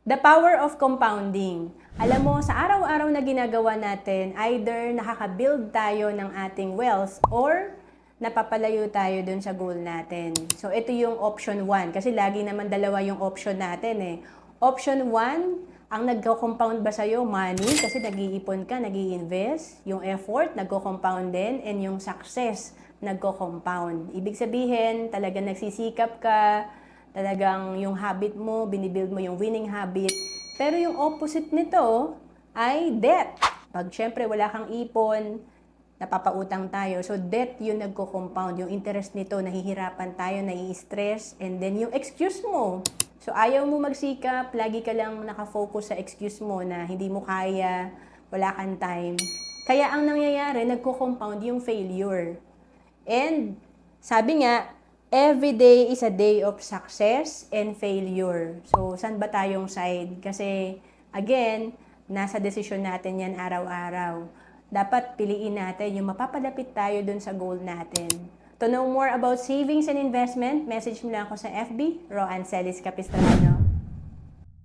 The power of compounding. Alam mo, sa araw-araw na ginagawa natin, either nakaka-build tayo ng ating wealth or napapalayo tayo dun sa goal natin. So, ito yung option 1. Kasi lagi naman dalawa yung option natin eh. Option 1, ang nagko-compound ba sa'yo? Money, kasi nag-iipon ka, nag-i-invest. Yung effort, nagko-compound din. And yung success, nagko-compound. Ibig sabihin, talaga nagsisikap ka, talagang yung habit mo, binibuild mo yung winning habit. Pero yung opposite nito ay debt. Pag syempre wala kang ipon, napapautang tayo. So debt yung nagko-compound. Yung interest nito, nahihirapan tayo, nai-stress. And then yung excuse mo. So ayaw mo magsikap, lagi ka lang nakafocus sa excuse mo na hindi mo kaya, wala kang time. Kaya ang nangyayari, nagko-compound yung failure. And sabi nga, every day is a day of success and failure. So, saan ba tayong side? Kasi, again, nasa desisyon natin yan araw-araw. Dapat piliin natin yung mapapalapit tayo dun sa goal natin. To know more about savings and investment, message mo lang ako sa FB, Roanne Celis Capistrano.